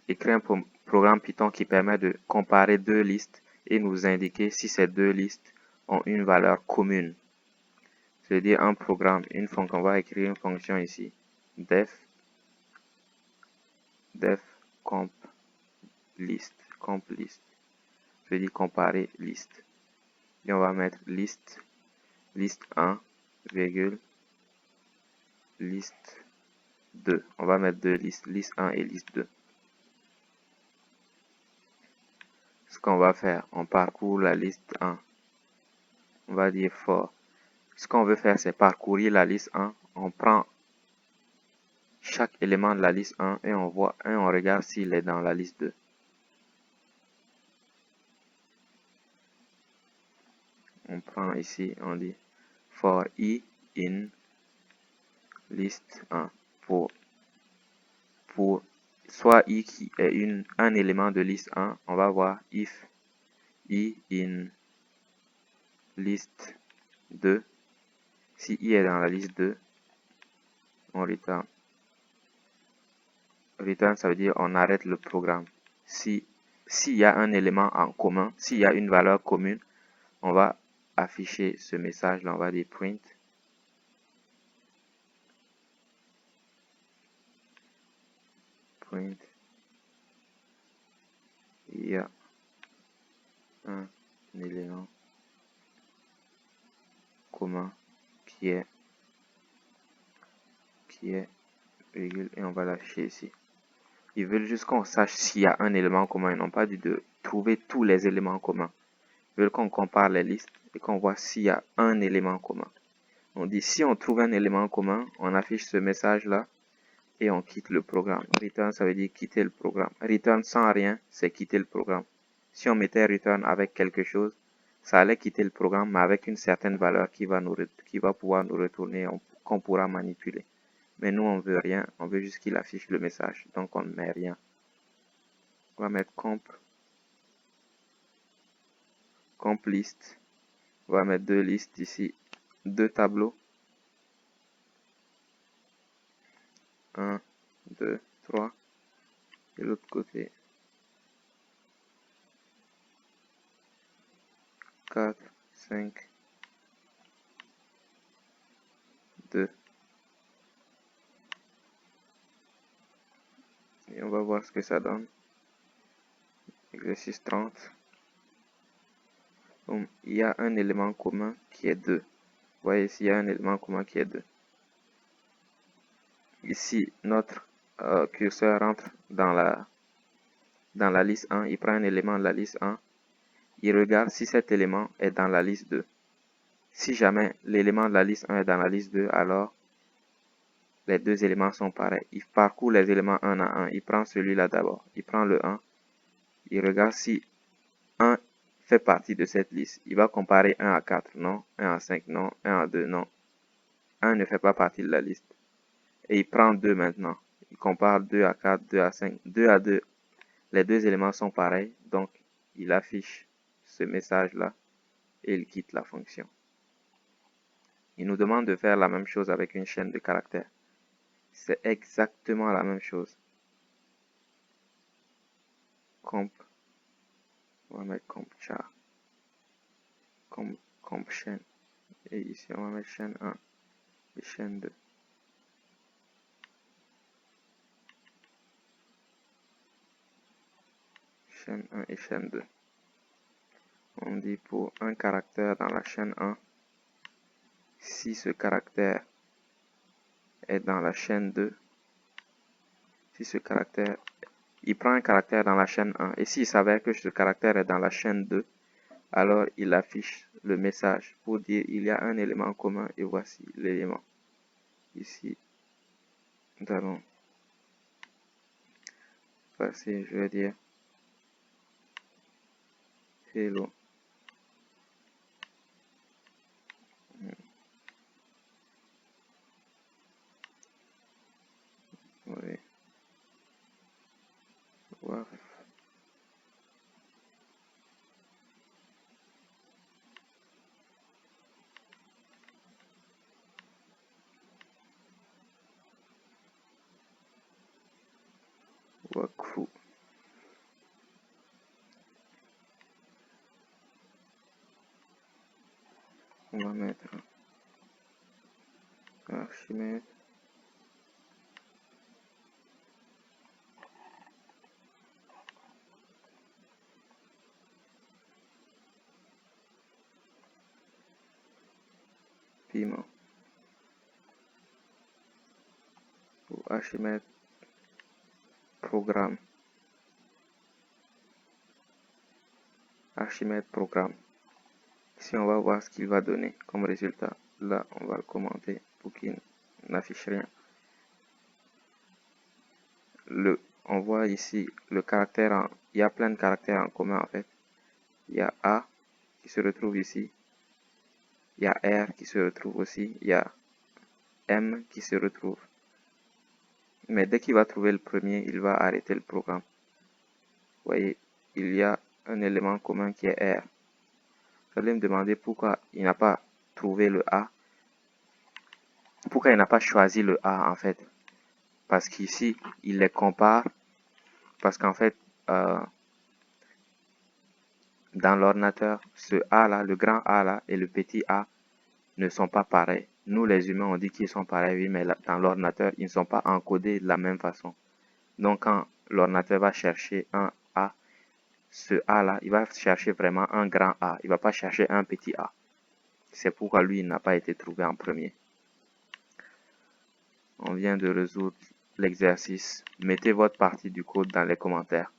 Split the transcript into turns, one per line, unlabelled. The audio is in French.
écrire un programme Python qui permet de comparer deux listes et nous indiquer si ces deux listes ont une valeur commune. C'est-à-dire un programme, on va écrire une fonction ici, def comp list, c'est-à-dire comparer liste. Et on va mettre liste 1, virgule, liste 2. On va mettre deux listes, liste 1 et liste 2. Ce qu'on va faire, on parcourt la liste 1. On va dire for. Ce qu'on veut faire, c'est parcourir la liste 1. On prend chaque élément de la liste 1 et on regarde s'il est dans la liste 2. On prend ici, on dit for i in liste 1 pour soit i qui est un élément de liste 1, on va voir if i in liste 2. Si i est dans la liste 2, on return. Return, ça veut dire on arrête le programme. S'il y a un élément en commun, s'il y a une valeur commune, on va afficher ce message là, on va dire print. Il y a un élément commun qui est virgule, et on va l'afficher ici. Ils veulent juste qu'on sache s'il y a un élément commun. Ils n'ont pas dit de trouver tous les éléments communs. Ils veulent qu'on compare les listes et qu'on voit s'il y a un élément commun. On dit si on trouve un élément commun, on affiche ce message là et on quitte le programme. Return, ça veut dire quitter le programme. Return sans rien, c'est quitter le programme. Si on mettait return avec quelque chose, ça allait quitter le programme, mais avec une certaine valeur qui va pouvoir nous retourner, qu'on pourra manipuler. Mais nous, on veut rien, on veut juste qu'il affiche le message, donc on ne met rien. On va mettre comp list. On va mettre deux listes ici, deux tableaux. 1, 2, 3. Et l'autre côté, 4, 5, 2. Et on va voir ce que ça donne. Exercice 30. Donc, il y a un élément commun qui est 2. Vous voyez ici, il y a un élément commun qui est 2. Ici, notre curseur rentre dans la liste 1. Il prend un élément de la liste 1. Il regarde si cet élément est dans la liste 2. Si jamais l'élément de la liste 1 est dans la liste 2, alors les deux éléments sont pareils. Il parcourt les éléments 1 à 1. Il prend celui-là d'abord. Il prend le 1. Il regarde si 1 fait partie de cette liste. Il va comparer 1 à 4, non. 1 à 5, non. 1 à 2, non. 1 ne fait pas partie de la liste. Et il prend 2 maintenant. Il compare 2 à 4, 2 à 5, 2 à 2. Les deux éléments sont pareils. Donc, il affiche ce message-là et il quitte la fonction. Il nous demande de faire la même chose avec une chaîne de caractères. C'est exactement la même chose. Comp. On va mettre comp char. Comp chaîne. Et ici, on va mettre chaîne 1 et chaîne 2. Chaîne 1 et chaîne 2. On dit pour un caractère dans la chaîne 1, si ce caractère est dans la chaîne 2, il prend un caractère dans la chaîne 1, et s'il s'avère que ce caractère est dans la chaîne 2, alors il affiche le message pour dire il y a un élément commun et voici l'élément. Ici, nous allons passer, je vais dire hello. Oui. Wow. Wakfu. va mettre Archimède. Piment. Ou Archimède programme. Archimède programme. Ici, on va voir ce qu'il va donner comme résultat. Là, on va le commenter pour qu'il n'affiche rien. On voit ici le caractère, il y a plein de caractères en commun en fait. Il y a A qui se retrouve ici. Il y a R qui se retrouve aussi. Il y a M qui se retrouve. Mais dès qu'il va trouver le premier, il va arrêter le programme. Vous voyez, il y a un élément commun qui est R. Vous allez me demander pourquoi il n'a pas trouvé le A. Pourquoi il n'a pas choisi le A en fait. Parce qu'ici, il les compare. Parce qu'en fait, dans l'ordinateur, ce A là, le grand A là et le petit A ne sont pas pareils. Nous, les humains, on dit qu'ils sont pareils, oui, mais là, dans l'ordinateur, ils ne sont pas encodés de la même façon. Donc, quand l'ordinateur va chercher un A, ce A là, il va chercher vraiment un grand A. Il ne va pas chercher un petit A. C'est pourquoi lui, il n'a pas été trouvé en premier. On vient de résoudre l'exercice. Mettez votre partie du code dans les commentaires.